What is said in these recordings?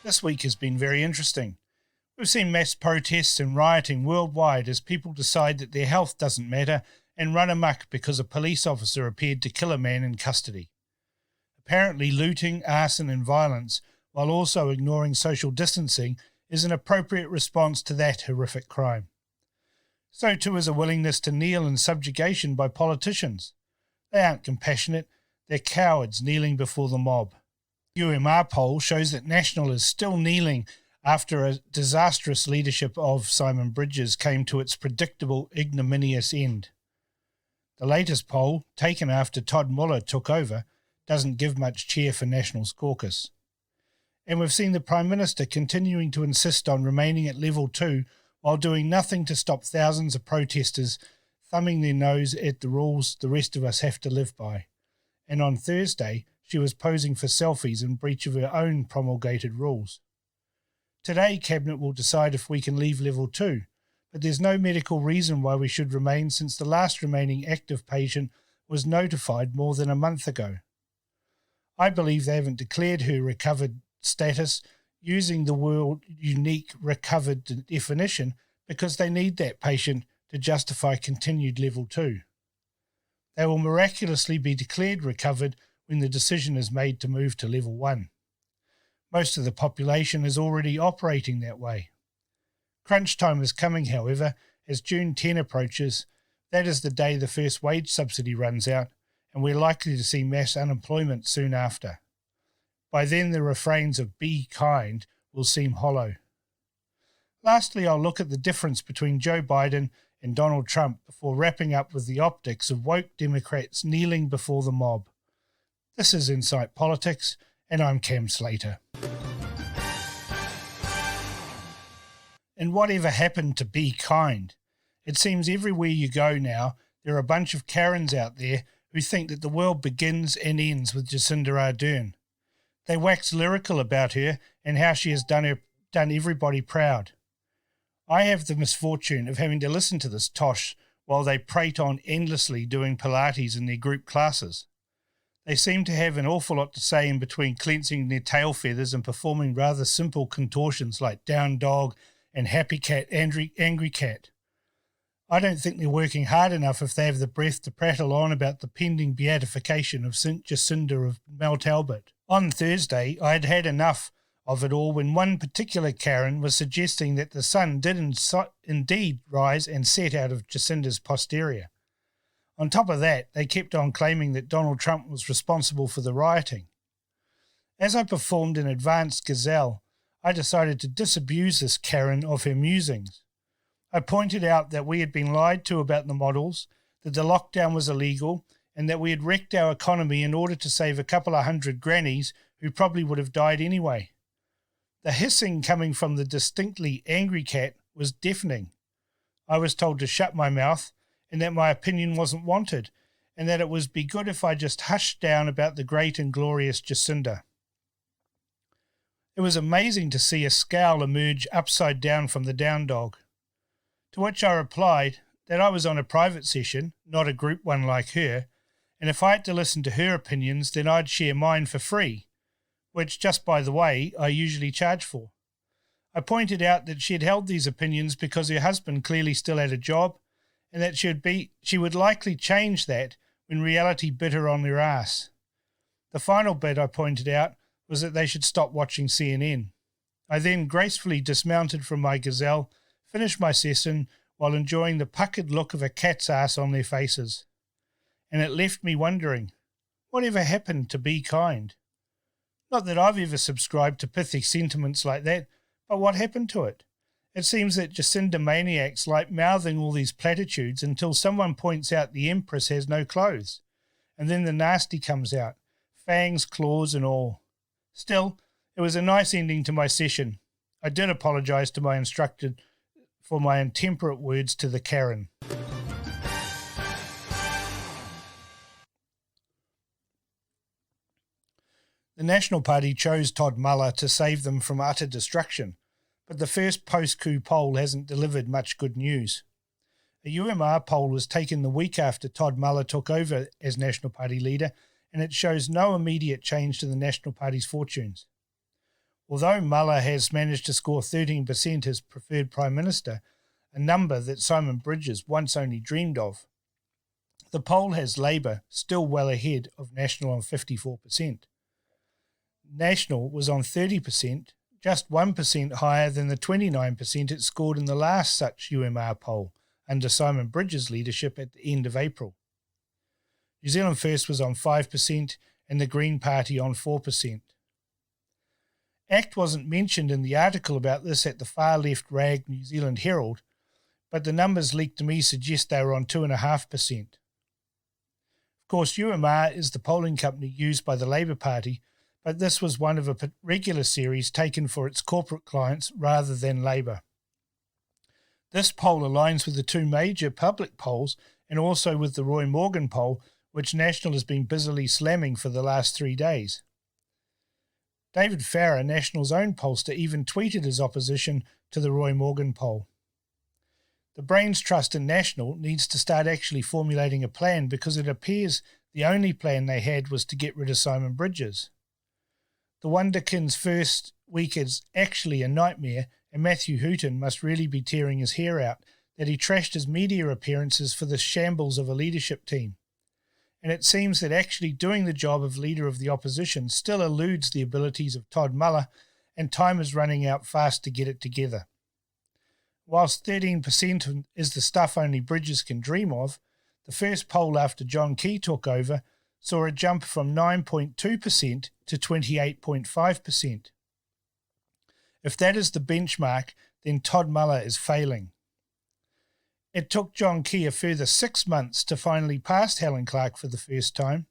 This week has been very interesting. We've seen mass protests and rioting worldwide as people decide that their health doesn't matter and run amok because a police officer appeared to kill a man in custody. Apparently, looting, arson and violence, while also ignoring social distancing, is an appropriate response to that horrific crime. So too is a willingness to kneel in subjugation by politicians. They aren't compassionate, they're cowards kneeling before the mob. The UMR poll shows that National is still kneeling after a disastrous leadership of Simon Bridges came to its predictable ignominious end. The latest poll, taken after Todd Muller took over, doesn't give much cheer for National's caucus. And we've seen the Prime Minister continuing to insist on remaining at level 2 while doing nothing to stop thousands of protesters thumbing their nose at the rules the rest of us have to live by. And on Thursday, she was posing for selfies in breach of her own promulgated rules. Today, Cabinet will decide if we can leave level 2, but there's no medical reason why we should remain since the last remaining active patient was notified more than a month ago. I believe they haven't declared her recovered status using the word unique recovered definition because they need that patient to justify continued level 2. They will miraculously be declared recovered when the decision is made to move to level 1. Most of the population is already operating that way. Crunch time is coming, however, as June 10 approaches. That is the day the first wage subsidy runs out, and we're likely to see mass unemployment soon after. By then, the refrains of "be kind" will seem hollow. Lastly, I'll look at the difference between Joe Biden and Donald Trump before wrapping up with the optics of woke Democrats kneeling before the mob. This is Insight Politics, and I'm Cam Slater. And whatever happened to be kind? It seems everywhere you go now, there are a bunch of Karens out there who think that the world begins and ends with Jacinda Ardern. They wax lyrical about her and how she has done everybody proud. I have the misfortune of having to listen to this tosh while they prate on endlessly doing Pilates in their group classes. They seem to have an awful lot to say in between cleansing their tail feathers and performing rather simple contortions like down dog and happy cat, angry cat. I don't think they're working hard enough if they have the breath to prattle on about the pending beatification of St. Jacinda of Mel Talbot. On Thursday, I had had enough of it all when one particular Karen was suggesting that the sun did indeed rise and set out of Jacinda's posterior. On top of that, they kept on claiming that Donald Trump was responsible for the rioting. As I performed an advanced gazelle, I decided to disabuse this Karen of her musings. I pointed out that we had been lied to about the models, that the lockdown was illegal, and that we had wrecked our economy in order to save a couple of hundred grannies who probably would have died anyway. The hissing coming from the distinctly angry cat was deafening. I was told to shut my mouth and that my opinion wasn't wanted, and that it would be good if I just hushed down about the great and glorious Jacinda. It was amazing to see a scowl emerge upside down from the down dog. To which I replied that I was on a private session, not a group one like her, and if I had to listen to her opinions, then I'd share mine for free, which, just by the way, I usually charge for. I pointed out that she had held these opinions because her husband clearly still had a job, and that she would likely change that when reality bit her on their ass. The final bit I pointed out was that they should stop watching CNN. I then gracefully dismounted from my gazelle, finished my session while enjoying the puckered look of a cat's ass on their faces. And it left me wondering, whatever happened to be kind? Not that I've ever subscribed to pithy sentiments like that, but what happened to it? It seems that Jacinda maniacs like mouthing all these platitudes until someone points out the Empress has no clothes, and then the nasty comes out, fangs, claws and all. Still, it was a nice ending to my session. I did apologise to my instructor for my intemperate words to the Karen. The National Party chose Todd Muller to save them from utter destruction, but the first post-coup poll hasn't delivered much good news. A UMR poll was taken the week after Todd Muller took over as National Party leader, and it shows no immediate change to the National Party's fortunes. although Muller has managed to score 13% as preferred Prime Minister, a number that Simon Bridges once only dreamed of. The poll has Labour still well ahead of National on 54%. National was on 30%, just 1% higher than the 29% it scored in the last such UMR poll under Simon Bridges' leadership at the end of April. New Zealand First was on 5% and the Green Party on 4%. ACT wasn't mentioned in the article about this at the far-left rag New Zealand Herald, but the numbers leaked to me suggest they were on 2.5%. Of course, UMR is the polling company used by the Labour Party, but this was one of a regular series taken for its corporate clients rather than Labour. This poll aligns with the two major public polls and also with the Roy Morgan poll, which National has been busily slamming for the last 3 days. David Farrer, National's own pollster, even tweeted his opposition to the Roy Morgan poll. The Brains Trust in National needs to start actually formulating a plan because it appears the only plan they had was to get rid of Simon Bridges. The Wonderkind's first week is actually a nightmare, and Matthew Hooton must really be tearing his hair out that he trashed his media appearances for the shambles of a leadership team. And it seems that actually doing the job of leader of the opposition still eludes the abilities of Todd Muller, and time is running out fast to get it together. Whilst 13% is the stuff only Bridges can dream of, the first poll after John Key took over saw a jump from 9.2% to 28.5%. If that is the benchmark, then Todd Muller is failing. It took John Key a further 6 months to finally pass Helen Clark for the first time,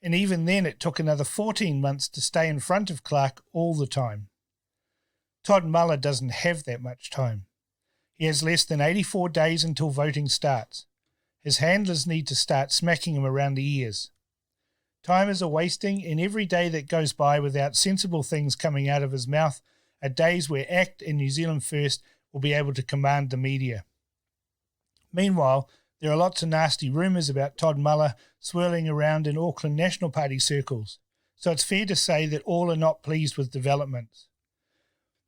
and even then it took another 14 months to stay in front of Clark all the time. Todd Muller doesn't have that much time. He has less than 84 days until voting starts. His handlers need to start smacking him around the ears. Time is a-wasting, and every day that goes by without sensible things coming out of his mouth are days where ACT and New Zealand First will be able to command the media. Meanwhile, there are lots of nasty rumours about Todd Muller swirling around in Auckland National Party circles, so it's fair to say that all are not pleased with developments.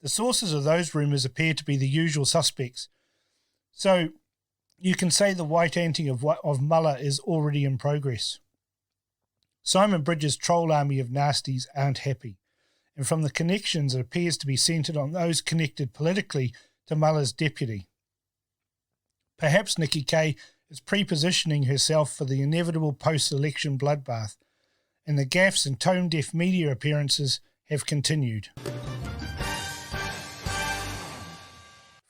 The sources of those rumours appear to be the usual suspects, so you can say the white anting of Muller is already in progress. Simon Bridges' troll army of nasties aren't happy, and from the connections it appears to be centred on those connected politically to Muller's deputy. Perhaps Nikki Kay is pre-positioning herself for the inevitable post-election bloodbath, and the gaffes and tone-deaf media appearances have continued.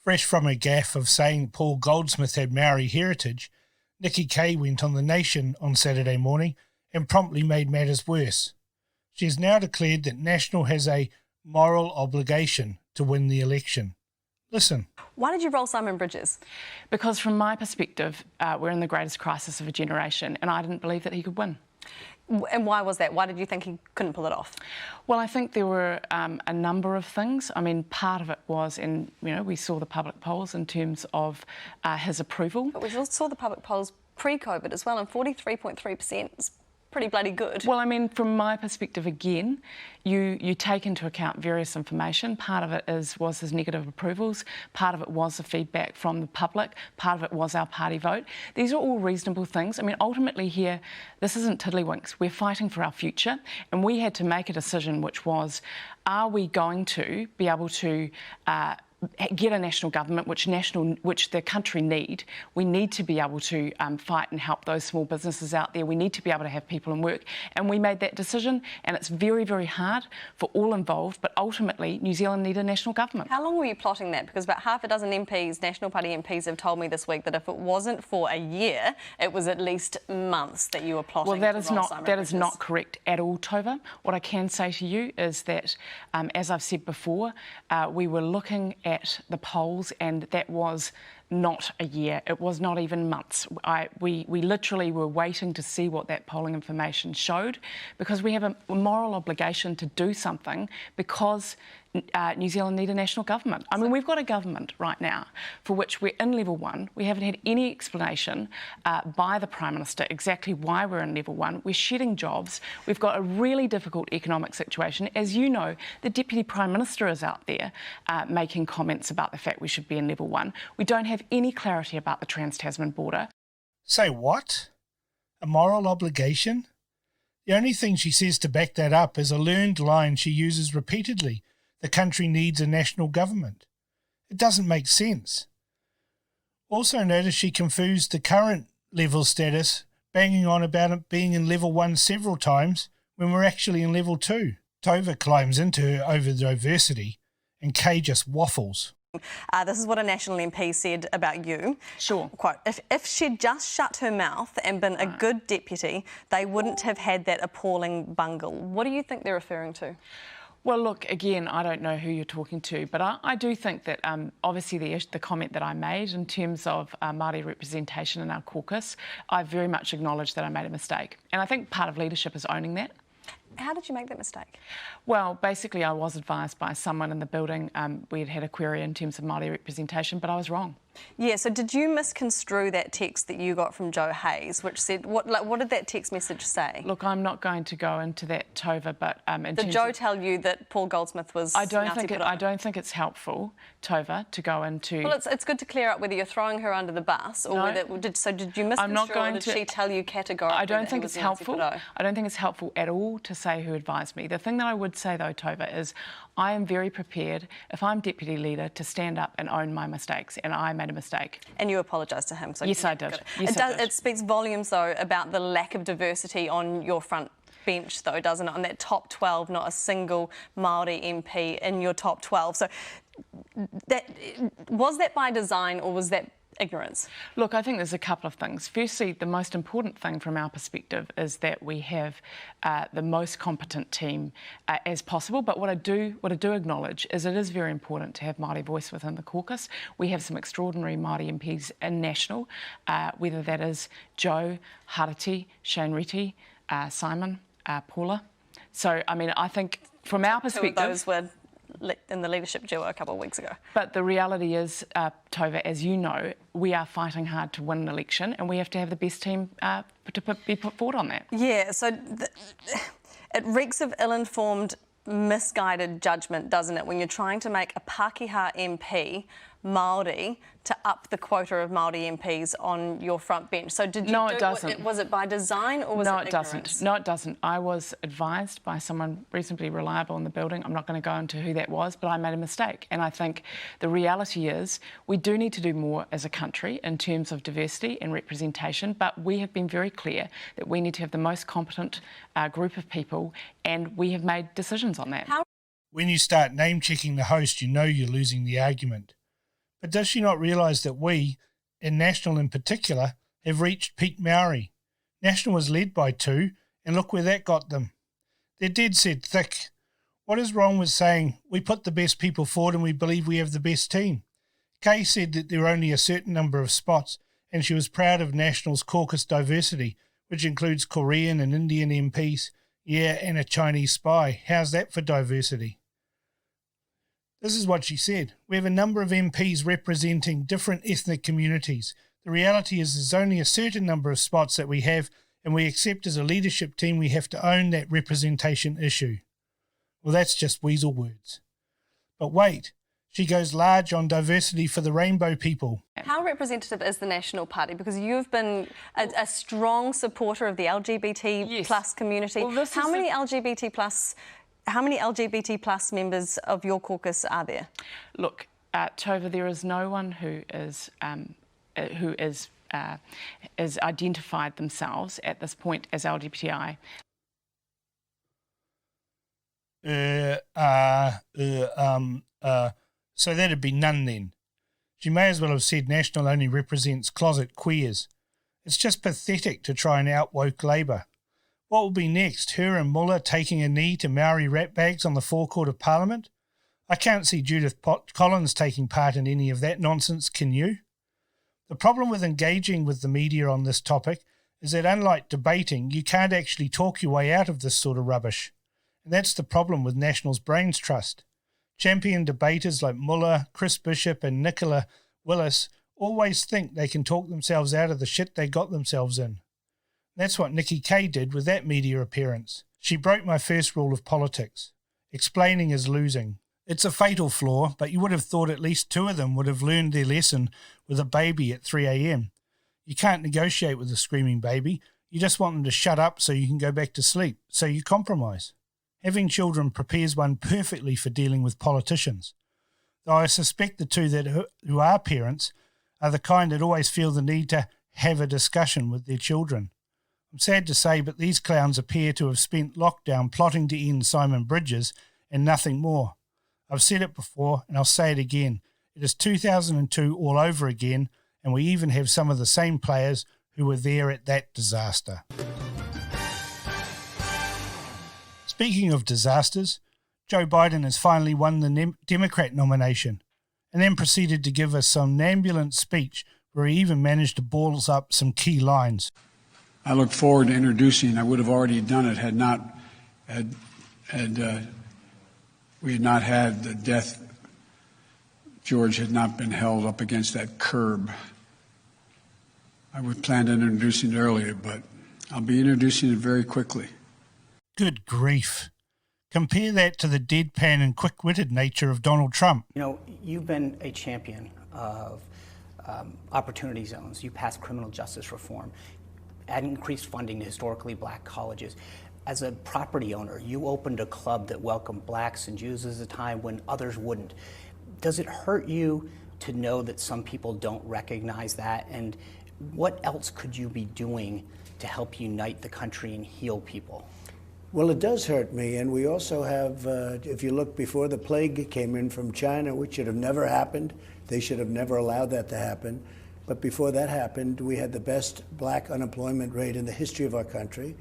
Fresh from a gaffe of saying Paul Goldsmith had Maori heritage, Nikki Kay went on The Nation on Saturday morning and promptly made matters worse. She has now declared that National has a moral obligation to win the election. Listen. Why did you roll Simon Bridges? Because from my perspective, we're in the greatest crisis of a generation, and I didn't believe that he could win. And why was that? Why did you think he couldn't pull it off? Well, I think there were a number of things. I mean, part of it was, we saw the public polls in terms of his approval. But we also saw the public polls pre-COVID as well, and 43.3% is pretty bloody good. Well, I mean, from my perspective, again, you take into account various information. Part of it was his negative approvals. Part of it was the feedback from the public. Part of it was our party vote. These are all reasonable things. I mean, ultimately here, this isn't tiddlywinks. We're fighting for our future, and we had to make a decision, which was, are we going to be able to get a national government, which the country need. We need to be able to fight and help those small businesses out there. We need to be able to have people in work. And we made that decision, and it's very, very hard for all involved, but ultimately New Zealand need a national government. How long were you plotting that? Because about half a dozen MPs, National Party MPs, have told me this week that if it wasn't for a year, it was at least months that you were plotting. Well, that is not correct at all, Tova. What I can say to you is that, as I've said before, we were looking at the polls, and that was not a year. It was not even months. We literally were waiting to see what that polling information showed, because we have a moral obligation to do something, because New Zealand need a national government. I mean, we've got a government right now for which we're in level 1. We haven't had any explanation by the Prime Minister exactly why we're in level 1. We're shedding jobs. We've got a really difficult economic situation. As you know, the Deputy Prime Minister is out there making comments about the fact we should be in level 1. We don't have any clarity about the Trans-Tasman border. Say what? A moral obligation? The only thing she says to back that up is a learned line she uses repeatedly. The country needs a national government. It doesn't make sense. Also notice she confused the current level status, banging on about it being in level 1 several times when we're actually in level 2. Tova climbs into her over diversity and Kay just waffles. This is what a National MP said about you. Sure. Quote, if she'd just shut her mouth and been a good deputy, they wouldn't have had that appalling bungle. What do you think they're referring to? Well, look, again, I don't know who you're talking to, but I do think that obviously the comment that I made in terms of Māori representation in our caucus, I very much acknowledge that I made a mistake. And I think part of leadership is owning that. How did you make that mistake? Well, basically, I was advised by someone in the building. We had a query in terms of Māori representation, but I was wrong. Yeah, so did you misconstrue that text that you got from Joe Hayes, which said, what did that text message say? Look, I'm not going to go into that, Tova, but did Joe tell you that Paul Goldsmith was I don't think it's helpful, Tova, to go into... Well, it's good to clear up whether you're throwing her under the bus or whether... Did you misconstrue or did she tell you categorically I don't think that it's helpful. I don't think it's helpful at all to say who advised me. The thing that I would say, though, Tova, is I am very prepared, if I'm deputy leader, to stand up and own my mistakes, and I made a mistake. And you apologised to him. So yes, I did. It speaks volumes, though, about the lack of diversity on your front bench, though, doesn't it? On that top 12, not a single Māori MP in your top 12. So was that by design or was that ignorance? Look, I think there's a couple of things. Firstly, the most important thing from our perspective is that we have the most competent team as possible. But what I do acknowledge is it is very important to have Māori voice within the caucus. We have some extraordinary Māori MPs in national, whether that is Joe, Harati, Shane Reti, Simon, Paula. So, I mean, I think from our perspective... Two of those were in the leadership duo a couple of weeks ago. But the reality is, Tova, as you know, we are fighting hard to win an election and we have to have the best team be put forward on that. Yeah, so it reeks of ill-informed, misguided judgment, doesn't it, when you're trying to make a Pākehā MP Māori to up the quota of Māori MPs on your front bench. So did you No, it doesn't. Was it by design or was it ignorance? No, it doesn't. I was advised by someone reasonably reliable in the building. I'm not going to go into who that was, but I made a mistake. And I think the reality is we do need to do more as a country in terms of diversity and representation, but we have been very clear that we need to have the most competent group of people, and we have made decisions on that. When you start name-checking the host, you know you're losing the argument. But does she not realise that we, and National in particular, have reached peak Maori? National was led by two, and look where that got them. They're dead set thick. What is wrong with saying, we put the best people forward and we believe we have the best team? Kay said that there are only a certain number of spots, and she was proud of National's caucus diversity, which includes Korean and Indian MPs, and a Chinese spy. How's that for diversity? This is what she said. We have a number of MPs representing different ethnic communities. The reality is there's only a certain number of spots that we have, and we accept as a leadership team we have to own that representation issue. Well, that's just weasel words. But wait, she goes large on diversity for the rainbow people. How representative is the National Party? Because you've been a strong supporter of the LGBT plus community. Well, How many LGBT plus members of your caucus are there? Look, Tova, there is no one who is identified themselves at this point as LGBTI. So that'd be none then. She may as well have said National only represents closet queers. It's just pathetic to try and outwoke Labour. What will be next? Her and Muller taking a knee to Maori ratbags on the forecourt of Parliament? I can't see Judith Collins taking part in any of that nonsense, can you? The problem with engaging with the media on this topic is that unlike debating, you can't actually talk your way out of this sort of rubbish. And that's the problem with National's brains trust. Champion debaters like Muller, Chris Bishop and Nicola Willis always think they can talk themselves out of the shit they got themselves in. That's what Nikki Kay did with that media appearance. She broke my first rule of politics. Explaining is losing. It's a fatal flaw, but you would have thought at least 2 of them would have learned their lesson with a baby at 3 a.m. You can't negotiate with a screaming baby. You just want them to shut up so you can go back to sleep. So you compromise. Having children prepares one perfectly for dealing with politicians. Though I suspect the 2 who are parents are the kind that always feel the need to have a discussion with their children. I'm sad to say, but these clowns appear to have spent lockdown plotting to end Simon Bridges and nothing more. I've said it before, and I'll say it again. It is 2002 all over again, and we even have some of the same players who were there at that disaster. Speaking of disasters, Joe Biden has finally won the Democrat nomination, and then proceeded to give a somnambulant speech where he even managed to balls up some key lines. I look forward to introducing, I would have already done it had we had not had the death, George had not been held up against that curb. I would plan on introducing it earlier, but I'll be introducing it very quickly. Good grief. Compare that to the deadpan and quick-witted nature of Donald Trump. You know, you've been a champion of opportunity zones. You passed criminal justice reform, add increased funding to historically black colleges. As a property owner, you opened a club that welcomed blacks and Jews at a time when others wouldn't. Does it hurt you to know that some people don't recognize that? And what else could you be doing to help unite the country and heal people? Well, it does hurt me, and we also have, if you look before the plague came in from China, which should have never happened, they should have never allowed that to happen, but before that happened, we had the best black unemployment rate in the history of our country,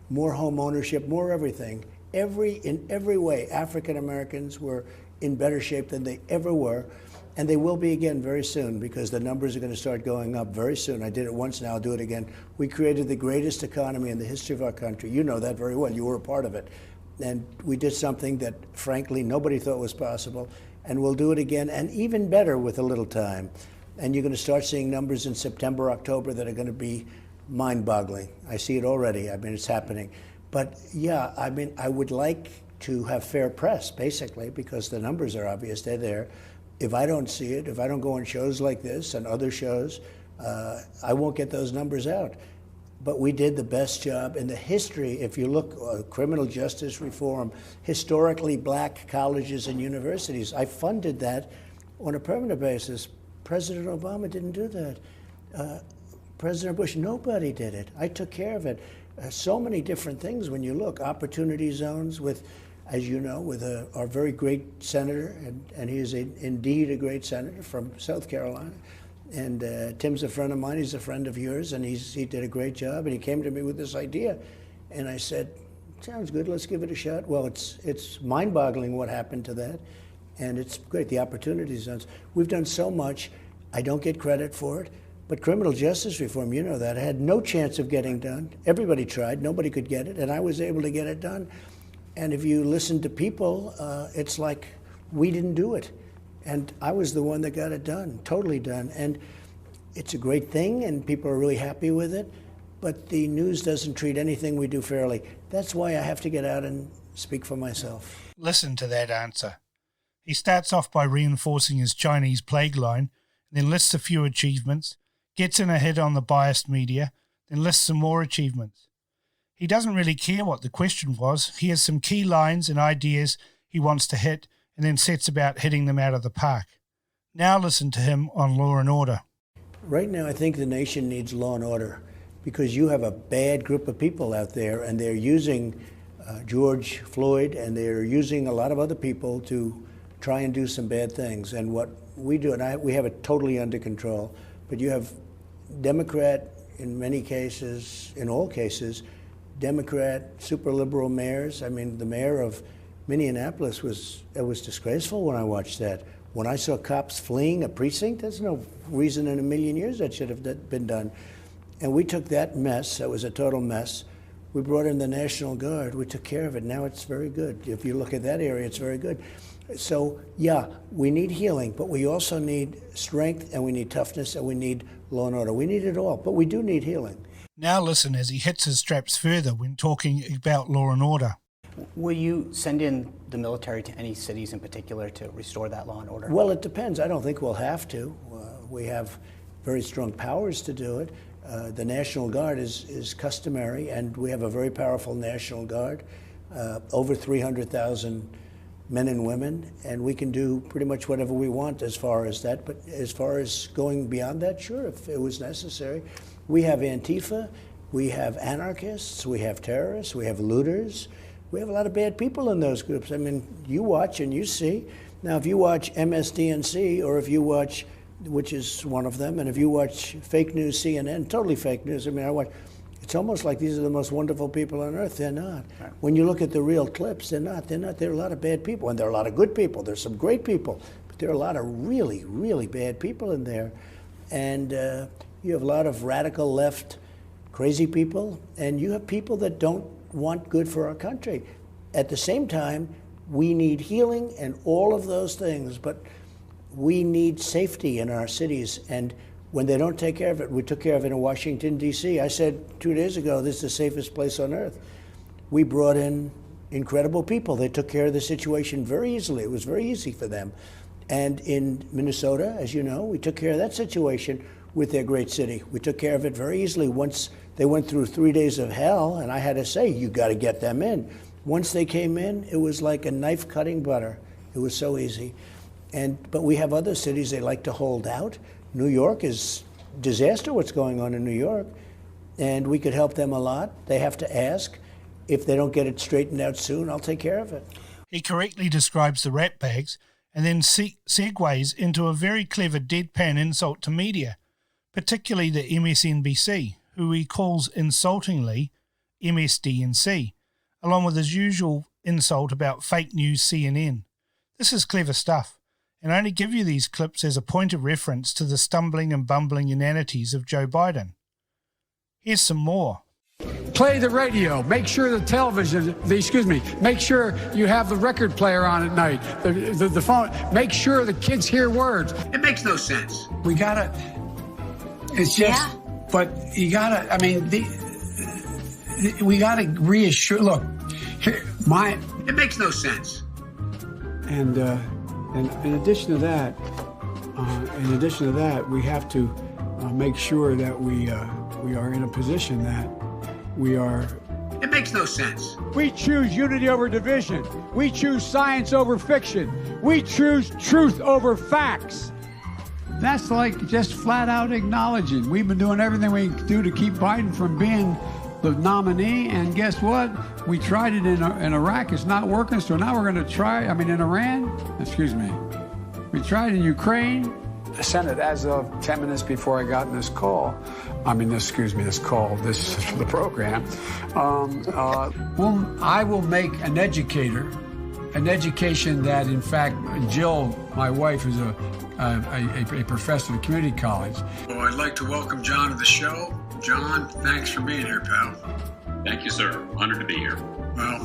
more home ownership, more everything. In every way, African Americans were in better shape than they ever were, and they will be again very soon because the numbers are going to start going up very soon. I did it once, now I'll do it again. We created the greatest economy in the history of our country. You know that very well. You were a part of it. And we did something that, frankly, nobody thought was possible, and we'll do it again, and even better with a little time. And you're going to start seeing numbers in September, October that are going to be mind-boggling. I see it already. I mean, it's happening. But yeah, I mean, I would like to have fair press, basically, because the numbers are obvious. They're there. If I don't see it, if I don't go on shows like this and other shows, I won't get those numbers out. But we did the best job in the history. If you look, criminal justice reform, historically black colleges and universities, I funded that on a permanent basis. President Obama didn't do that. President Bush, nobody did it. I took care of it. So many different things when you look. Opportunity zones with, as you know, with our very great senator, and he is indeed a great senator from South Carolina. And Tim's a friend of mine, he's a friend of yours, and he did a great job, and he came to me with this idea. And I said, sounds good, let's give it a shot. Well, it's mind-boggling what happened to that, and it's great, the opportunity zones. We've done so much, I don't get credit for it, but criminal justice reform, you know that, I had no chance of getting done. Everybody tried, nobody could get it, and I was able to get it done. And if you listen to people, it's like we didn't do it. And I was the one that got it done, totally done. And it's a great thing, and people are really happy with it, but the news doesn't treat anything we do fairly. That's why I have to get out and speak for myself. Listen to that answer. He starts off by reinforcing his Chinese plague line, then lists a few achievements, gets in a hit on the biased media, then lists some more achievements. He doesn't really care what the question was. He has some key lines and ideas he wants to hit, and then sets about hitting them out of the park. Now listen to him on law and order. Right now, I think the nation needs law and order because you have a bad group of people out there, and they're using George Floyd, and they're using a lot of other people to try and do some bad things. And what we do, and we have it totally under control, but you have Democrat, in many cases, in all cases, Democrat, super liberal mayors. I mean, the mayor of Minneapolis was disgraceful when I watched that. When I saw cops fleeing a precinct, there's no reason in a million years that should have been done. And we took that mess, that was a total mess. We brought in the National Guard, we took care of it. Now it's very good. If you look at that area, it's very good. So, yeah, we need healing, but we also need strength, and we need toughness, and we need law and order. We need it all, but we do need healing. Now listen as he hits his straps further when talking about law and order. Will you send in the military to any cities in particular to restore that law and order? Well, it depends. I don't think we'll have to. We have very strong powers to do it. The National Guard is customary, and we have a very powerful National Guard, over 300,000 men and women, and we can do pretty much whatever we want as far as that. But as far as going beyond that, sure, if it was necessary. We have Antifa, we have anarchists, we have terrorists, we have looters. We have a lot of bad people in those groups. I mean, you watch and you see. Now, if you watch MSDNC, or if you watch, which is one of them, and if you watch fake news CNN, totally fake news. I mean, I watch. It's almost like these are the most wonderful people on earth. They're not. Right. When you look at the real clips, they're not. There are a lot of bad people, and there are a lot of good people. There's some great people, but there are a lot of really, really bad people in there. And you have a lot of radical left, crazy people, and you have people that don't want good for our country. At the same time, we need healing and all of those things, but we need safety in our cities. And when they don't take care of it, we took care of it in Washington, D.C. I said 2 days ago, this is the safest place on earth. We brought in incredible people. They took care of the situation very easily. It was very easy for them. And in Minnesota, as you know, we took care of that situation with their great city. We took care of it very easily. Once they went through 3 days of hell, and I had to say, you got to get them in. Once they came in, it was like a knife cutting butter. It was so easy. But we have other cities they like to hold out. New York is disaster what's going on in New York, and we could help them a lot. They have to ask. If they don't get it straightened out soon, I'll take care of it. He correctly describes the rat bags and then segues into a very clever deadpan insult to media, particularly the MSNBC, who he calls insultingly MSDNC, along with his usual insult about fake news CNN. This is clever stuff, and I only give you these clips as a point of reference to the stumbling and bumbling inanities of Joe Biden. Here's some more. Play the radio. Make sure the television, make sure you have the record player on at night, the phone. Make sure the kids hear words. It makes no sense. We gotta, it's just, but you gotta, I mean, we gotta reassure, look, it makes no sense. And in addition to that, we have to make sure that we are in a position that we are. It makes no sense. We choose unity over division. We choose science over fiction. We choose truth over facts. That's like just flat out acknowledging. We've been doing everything we can do to keep Biden from being the nominee, and guess what? We tried it in Iraq. It's not working, so now we're going to try, in Iran. We tried in Ukraine. The Senate, as of 10 minutes before I got in this call, this is for the program, I will make an education that, in fact, Jill, my wife, is a professor at community college. Well, I'd like to welcome John to the show. John, thanks for being here, pal. Thank you, sir. Honored to be here. Well,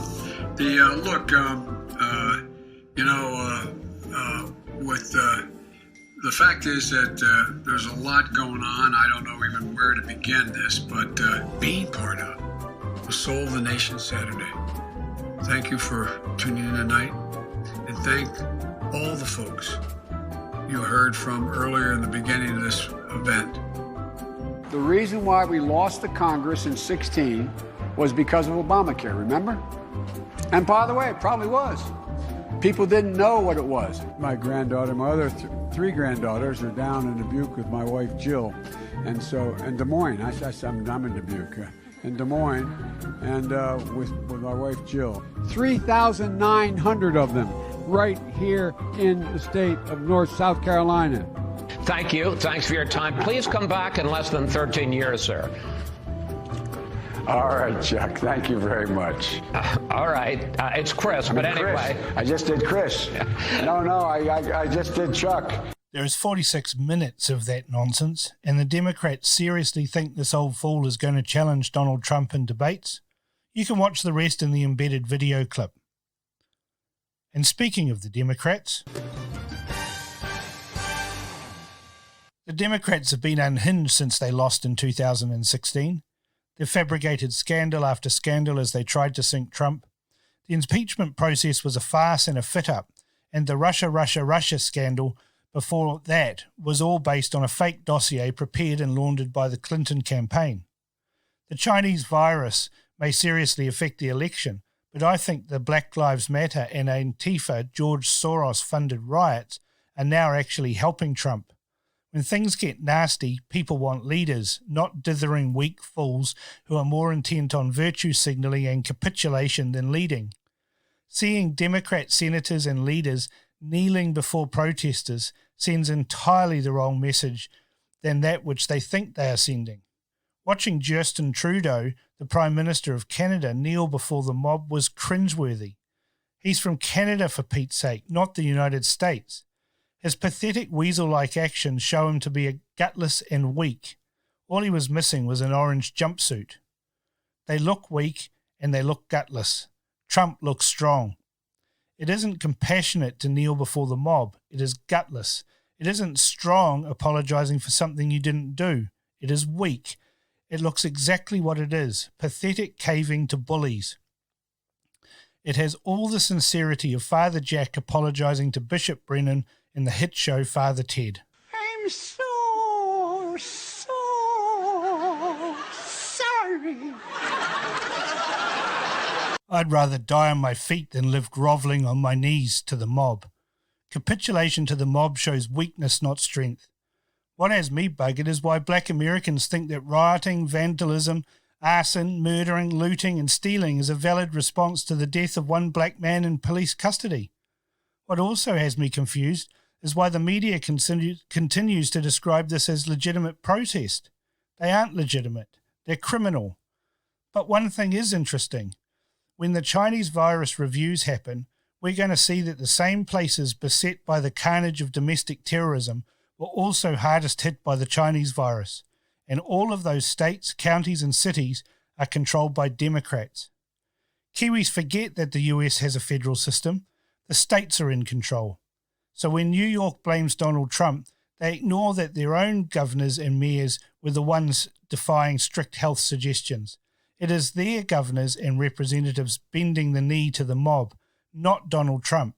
the fact is that there's a lot going on. I don't know even where to begin this, but being part of the Soul of the Nation Saturday. Thank you for tuning in tonight, and thank all the folks you heard from earlier in the beginning of this event. The reason why we lost the Congress in 2016 was because of Obamacare, remember? And by the way, it probably was. People didn't know what it was. My granddaughter, my other three granddaughters are down in Dubuque with my wife, Jill. And so, in Des Moines, I'm in Dubuque, in Des Moines, and with my wife, Jill. 3,900 of them right here in the state of South Carolina. Thank you. Thanks for your time. Please come back in less than 13 years, sir. All right, Chuck. Thank you very much. All right. It's Chris, but anyway. Chris. I just did Chris. No, I just did Chuck. There is 46 minutes of that nonsense, and the Democrats seriously think this old fool is going to challenge Donald Trump in debates. You can watch the rest in the embedded video clip. And speaking of the Democrats, the Democrats have been unhinged since they lost in 2016. They've fabricated scandal after scandal as they tried to sink Trump. The impeachment process was a farce and a fit-up, and the Russia scandal before that was all based on a fake dossier prepared and laundered by the Clinton campaign. The Chinese virus may seriously affect the election, but I think the Black Lives Matter and Antifa George Soros-funded riots are now actually helping Trump. When things get nasty, people want leaders, not dithering weak fools who are more intent on virtue signalling and capitulation than leading. Seeing Democrat senators and leaders kneeling before protesters sends entirely the wrong message than that which they think they are sending. Watching Justin Trudeau, the Prime Minister of Canada, kneel before the mob was cringeworthy. He's from Canada, for Pete's sake, not the United States. His pathetic weasel-like actions show him to be gutless and weak. All he was missing was an orange jumpsuit. They look weak and they look gutless. Trump looks strong. It isn't compassionate to kneel before the mob. It is gutless. It isn't strong apologizing for something you didn't do. It is weak. It looks exactly what it is, pathetic caving to bullies. It has all the sincerity of Father Jack apologizing to Bishop Brennan in the hit show Father Ted. I'm so sorry. I'd rather die on my feet than live grovelling on my knees to the mob. Capitulation to the mob shows weakness, not strength. What has me buggered is why black Americans think that rioting, vandalism, arson, murdering, looting and stealing is a valid response to the death of one black man in police custody. What also has me confused is why the media continues to describe this as legitimate protest. They aren't legitimate. They're criminal. But one thing is interesting. When the Chinese virus reviews happen, we're going to see that the same places beset by the carnage of domestic terrorism were also hardest hit by the Chinese virus, and all of those states, counties and cities are controlled by Democrats. Kiwis forget that the US has a federal system. The states are in control. So when New York blames Donald Trump, they ignore that their own governors and mayors were the ones defying strict health suggestions. It is their governors and representatives bending the knee to the mob, not Donald Trump.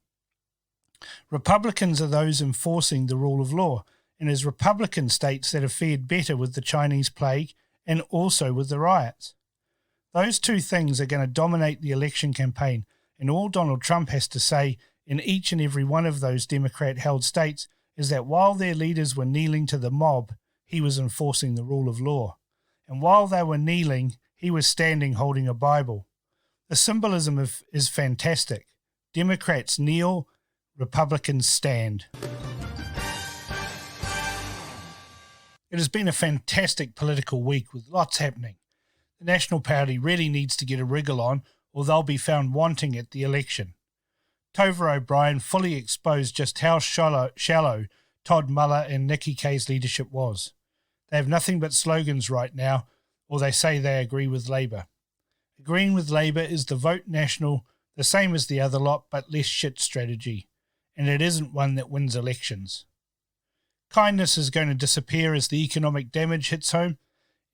Republicans are those enforcing the rule of law, and it is Republican states that have fared better with the Chinese plague and also with the riots. Those two things are going to dominate the election campaign, and all Donald Trump has to say in each and every one of those Democrat-held states is that while their leaders were kneeling to the mob, he was enforcing the rule of law. And while they were kneeling, he was standing holding a Bible. The symbolism is fantastic. Democrats kneel, Republicans stand. It has been a fantastic political week with lots happening. The National Party really needs to get a wriggle on, or they'll be found wanting at the election. Tova O'Brien fully exposed just how shallow Todd Muller and Nikki Kaye's leadership was. They have nothing but slogans right now, or they say they agree with Labour. Agreeing with Labour is the vote national, the same as the other lot, but less shit strategy, and it isn't one that wins elections. Kindness is going to disappear as the economic damage hits home.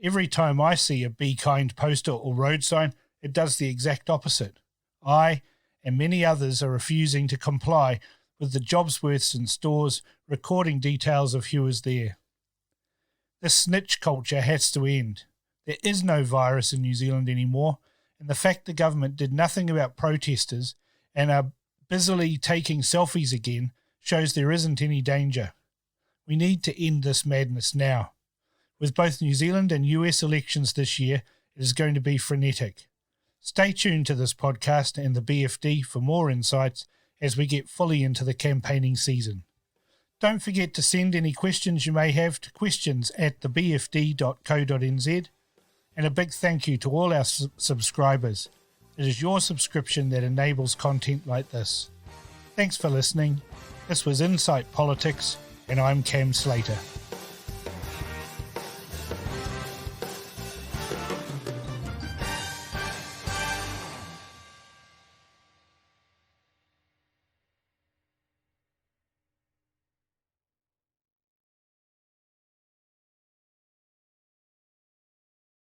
Every time I see a Be Kind poster or road sign, it does the exact opposite. I and many others are refusing to comply with the Jobsworths in stores recording details of who is there. This snitch culture has to end. There is no virus in New Zealand anymore, and the fact the government did nothing about protesters and are busily taking selfies again shows there isn't any danger. We need to end this madness now. With both New Zealand and US elections this year, it is going to be frenetic. Stay tuned to this podcast and the BFD for more insights as we get fully into the campaigning season. Don't forget to send any questions you may have to questions@thebfd.co.nz. And a big thank you to all our subscribers. It is your subscription that enables content like this. Thanks for listening. This was Insight Politics, and I'm Cam Slater.